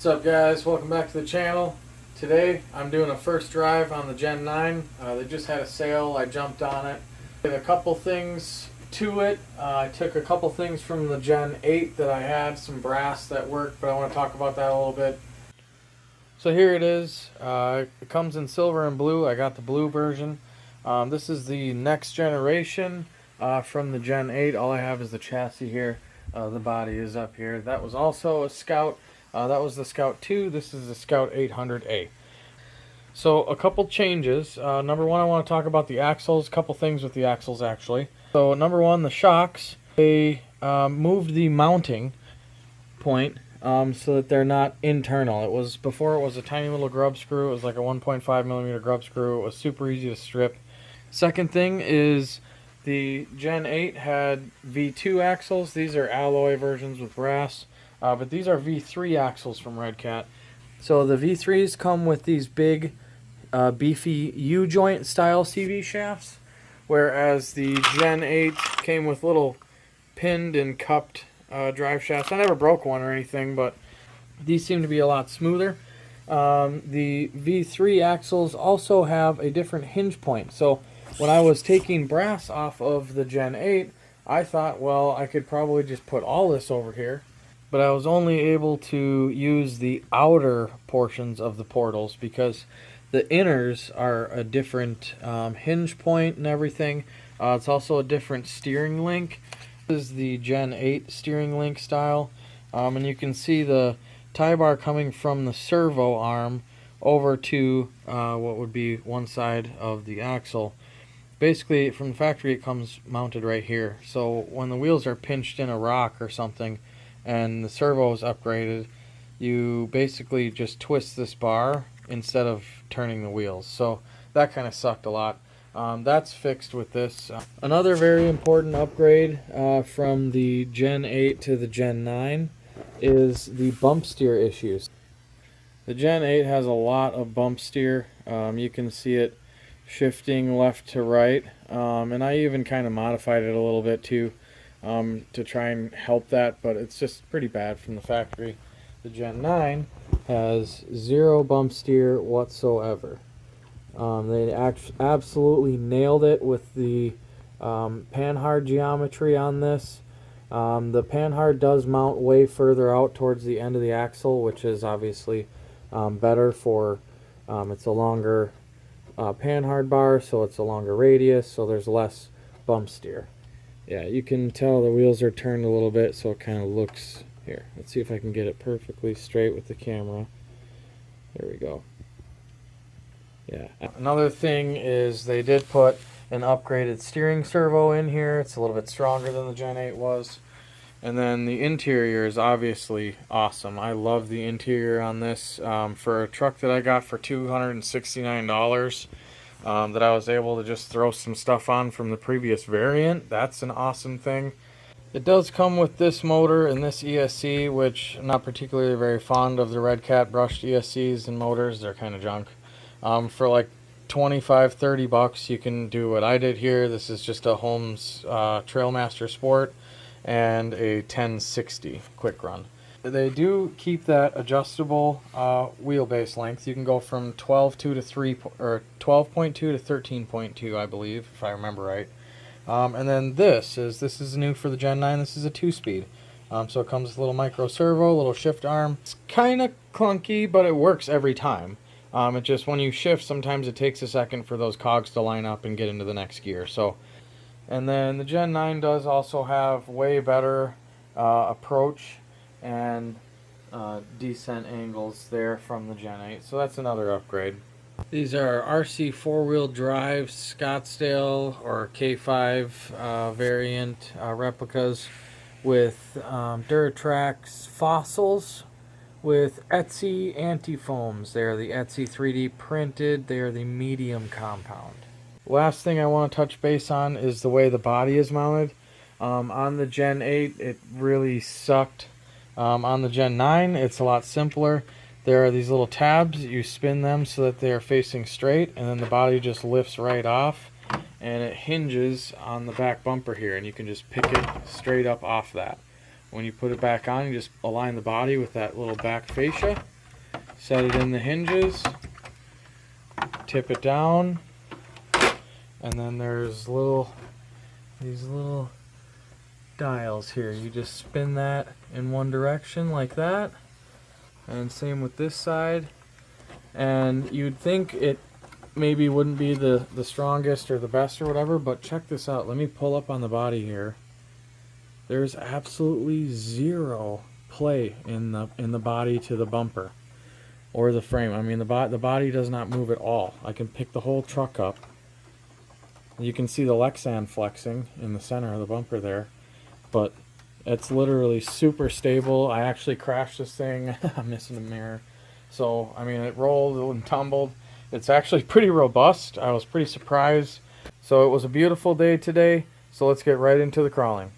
What's up, guys? Welcome back to the channel. Today I'm doing a first drive on the Gen 9. They just had a sale. I jumped on it. Did a couple things to it. I took a couple things from the Gen 8 that I had, some brass that worked, but I want to talk about that a little bit. So here it is. It comes in silver and blue. I got the blue version. This is the next generation from the Gen 8. All I have is the chassis here. The body is up here. That was also a Scout. That was the Scout 2. This is the Scout 800A. So a couple changes. Number one, I want to talk about the axles. A couple things with the axles, actually. So number one, the shocks. They moved the mounting point so that they're not internal. Before it was a tiny little grub screw. It was like a 1.5 millimeter grub screw. It was super easy to strip. Second thing is the Gen 8 had V2 axles. These are alloy versions with brass. But these are V3 axles from Red Cat. So the V3s come with these big, beefy U-joint style CV shafts, whereas the Gen 8 came with little pinned and cupped drive shafts. I never broke one or anything, but these seem to be a lot smoother. The V3 axles also have a different hinge point. So when I was taking brass off of the Gen 8, I thought, well, I could probably just put all this over here. But I was only able to use the outer portions of the portals because the inners are a different hinge point and everything. It's also a different steering link. This is the Gen 8 steering link style. And you can see the tie bar coming from the servo arm over to what would be one side of the axle. Basically, from the factory, it comes mounted right here. So when the wheels are pinched in a rock or something, and the servo is upgraded, you basically just twist this bar instead of turning the wheels. So that kind of sucked a lot. That's fixed with this. Another very important upgrade from the Gen 8 to the Gen 9 is the bump steer issues. The Gen 8 has a lot of bump steer. You can see it shifting left to right, and I even kind of modified it a little bit too. To try and help that, but it's just pretty bad from the factory. The Gen 9 has zero bump steer whatsoever. They absolutely nailed it with the panhard geometry on this. The panhard does mount way further out towards the end of the axle, which is obviously better for it's a longer panhard bar, so it's a longer radius, so there's less bump steer. Yeah, you can tell the wheels are turned a little bit, so it kind of looks here. Let's see if I can get it perfectly straight with the camera. There we go. Yeah. Another thing is they did put an upgraded steering servo in here. It's a little bit stronger than the Gen 8 was. And then the interior is obviously awesome. I love the interior on this. For a truck that I got for $269, that I was able to just throw some stuff on from the previous variant. That's an awesome thing. It does come with this motor and this ESC, which I'm not particularly very fond of the Red Cat brushed ESCs and motors. They're kind of junk. For like 25-30 bucks, you can do what I did here. This is just a Holmes Trailmaster Sport and a 1060 quick run. They do keep that adjustable wheelbase length. You can go from 12.2 to 12.2 to 13.2, I believe, if I remember right. And then this is new for the Gen 9. This is a 2-speed. So it comes with a little micro servo, a little shift arm. It's kind of clunky, but it works every time. It just, when you shift, sometimes it takes a second for those cogs to line up and get into the next gear. So, and then the Gen 9 does also have way better approach and descent angles there from the Gen 8, so that's another upgrade. These are RC 4-wheel drive Scottsdale or K5 variant replicas with Duratrax fossils with Etsy anti-foams. They are the Etsy 3D printed. They are the medium compound. Last thing I want to touch base on is the way the body is mounted. On the Gen 8, it really sucked. On the Gen 9, it's a lot simpler. There are these little tabs. You spin them so that they are facing straight, and then the body just lifts right off, and it hinges on the back bumper here, and you can just pick it straight up off that. When you put it back on, you just align the body with that little back fascia, set it in the hinges, tip it down, and then there's these little dials here. You just spin that in one direction like that, and same with this side. And you'd think it maybe wouldn't be the strongest or the best or whatever, but check this out. Let me pull up on the body here. There's absolutely zero play in the body to the bumper or the frame. I mean, the body does not move at all. I can pick the whole truck up. You can see the Lexan flexing in the center of the bumper there, but it's literally super stable. I actually crashed this thing. I'm missing a mirror. So, I mean, it rolled and tumbled. It's actually pretty robust. I was pretty surprised. So it was a beautiful day today. So let's get right into the crawling.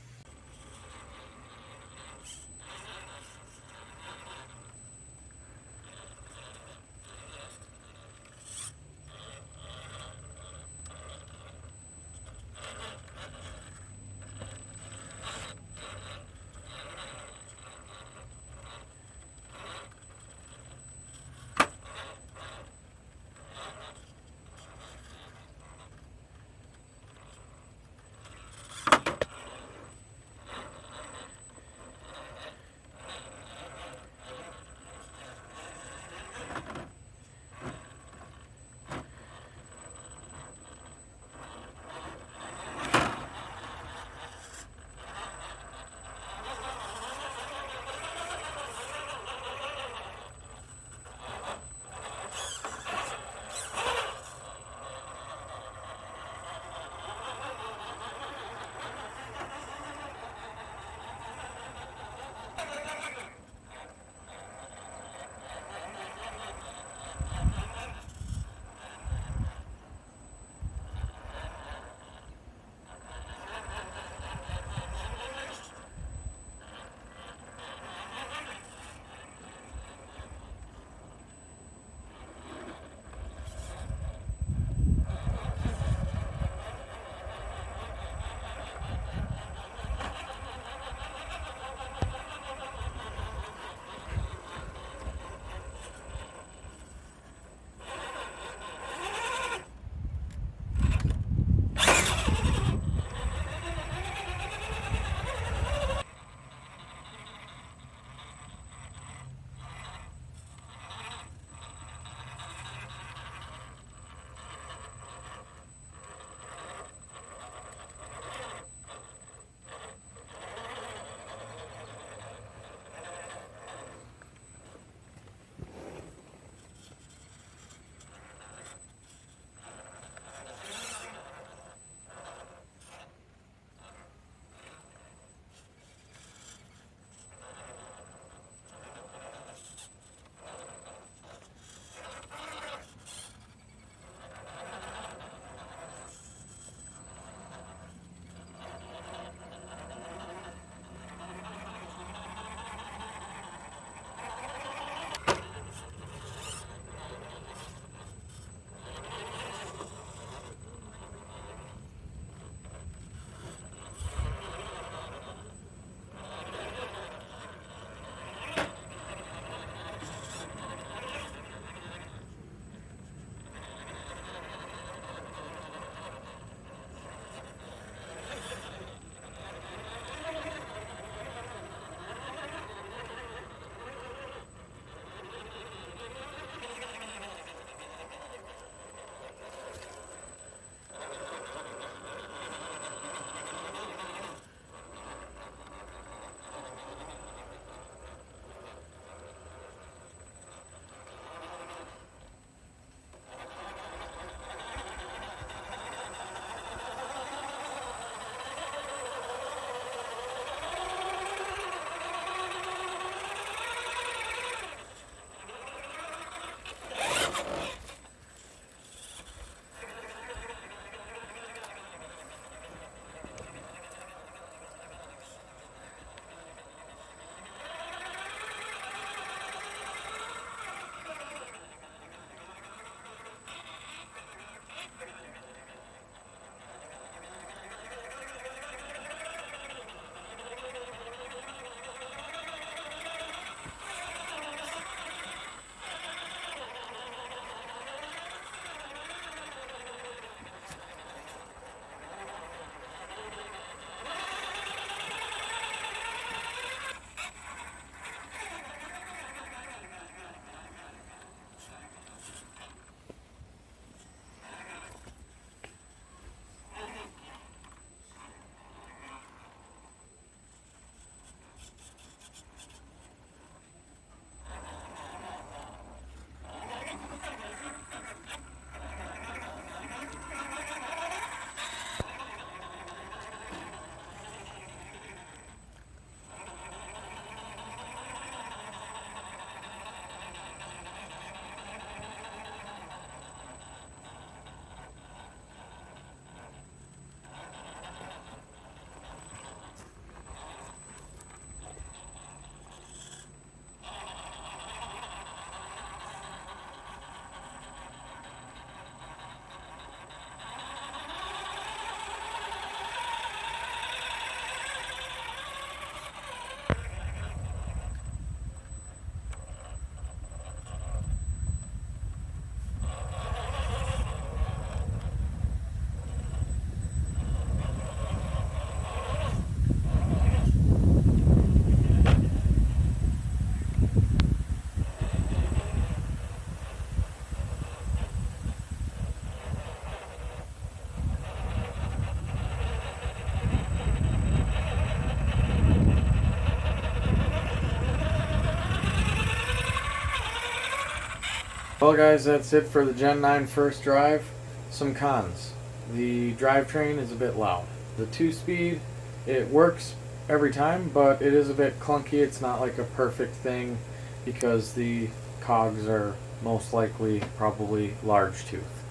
Well guys, that's it for the Gen 9 first drive. Some cons. The drivetrain is a bit loud. The 2-speed, it works every time, but it is a bit clunky. It's not like a perfect thing because the cogs are most likely probably large tooth.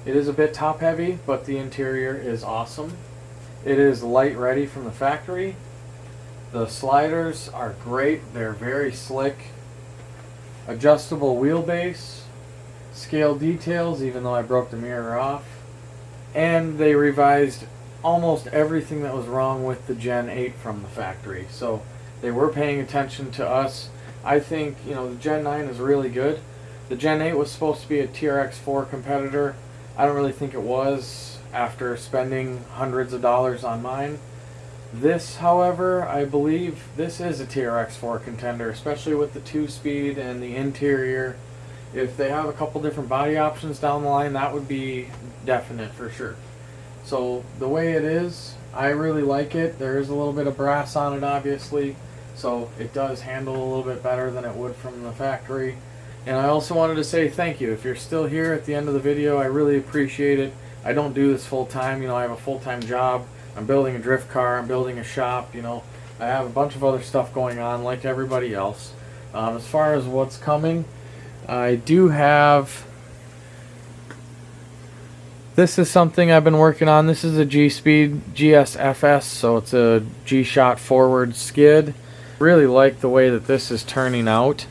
It is a bit top heavy, but the interior is awesome. It is light ready from the factory. The sliders are great. They're very slick. Adjustable wheelbase, scale details, even though I broke the mirror off, and they revised almost everything that was wrong with the Gen 8 from the factory. So they were paying attention to us. I think, you know, the Gen 9 is really good. The Gen 8 was supposed to be a TRX4 competitor. I don't really think it was after spending hundreds of dollars on mine. This, however, I believe this is a TRX4 contender, especially with the 2-speed and the interior. If they have a couple different body options down the line, that would be definite for sure. So the way it is, I really like it. There is a little bit of brass on it, obviously, so it does handle a little bit better than it would from the factory. And I also wanted to say thank you. If you're still here at the end of the video, I really appreciate it. I don't do this full time. You know, I have a full-time job. I'm building a drift car. I'm building a shop. You know, I have a bunch of other stuff going on like everybody else. As far as what's coming, I do have... This is something I've been working on. This is a G-Speed GSFS, so it's a G-Shot forward skid. Really like the way that this is turning out.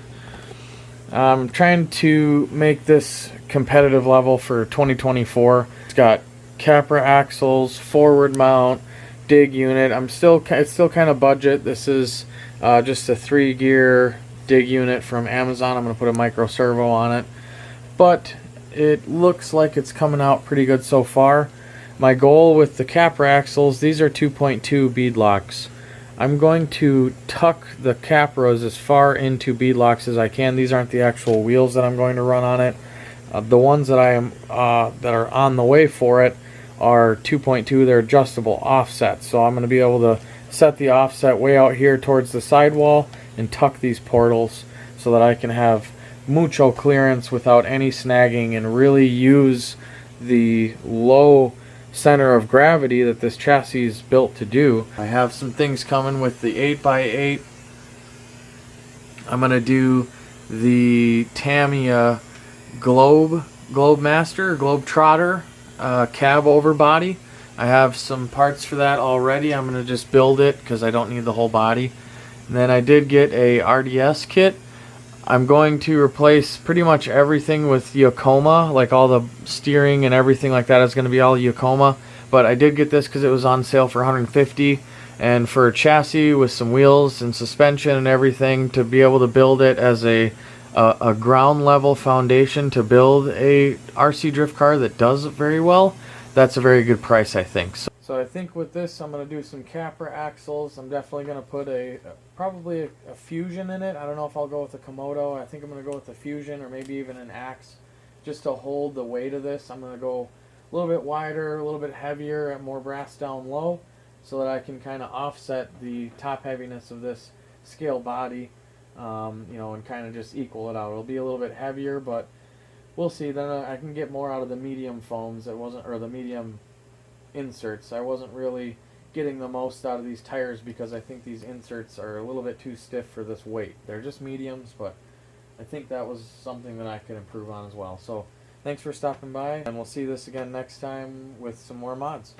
I'm trying to make this competitive level for 2024. It's got Capra axles, forward mount, dig unit. It's still kind of budget. This is just a 3-gear dig unit from Amazon. I'm going to put a micro servo on it, but it looks like it's coming out pretty good so far. My goal with the Capra axles, these are 2.2 beadlocks. I'm going to tuck the Capras as far into beadlocks as I can. These aren't the actual wheels that I'm going to run on it. The ones that that are on the way for it are 2.2. They're adjustable offsets, so I'm going to be able to set the offset way out here towards the sidewall and tuck these portals so that I can have mucho clearance without any snagging and really use the low center of gravity that this chassis is built to do. I have some things coming with the 8x8. I'm going to do the Tamiya Globe Trotter cab over body. I have some parts for that already. I'm going to just build it because I don't need the whole body. And then I did get a RDS kit. I'm going to replace pretty much everything with Yokohama, like all the steering and everything like that is going to be all Yokohama. But I did get this because it was on sale for $150, and for a chassis with some wheels and suspension and everything, to be able to build it as a ground level foundation to build a RC drift car that does it very well, that's a very good price, I think. So I think with this, I'm going to do some Capra axles. I'm definitely going to put probably a Fusion in it. I don't know if I'll go with a Komodo. I think I'm going to go with the Fusion or maybe even an Axe just to hold the weight of this. I'm going to go a little bit wider, a little bit heavier, and more brass down low so that I can kind of offset the top heaviness of this scale body, you know, and kind of just equal it out. It'll be a little bit heavier, but we'll see. Then I can get more out of the medium foams or the medium inserts. I wasn't really getting the most out of these tires because I think these inserts are a little bit too stiff for this weight. They're just mediums, but I think that was something that I could improve on as well. So thanks for stopping by, and we'll see this again next time with some more mods.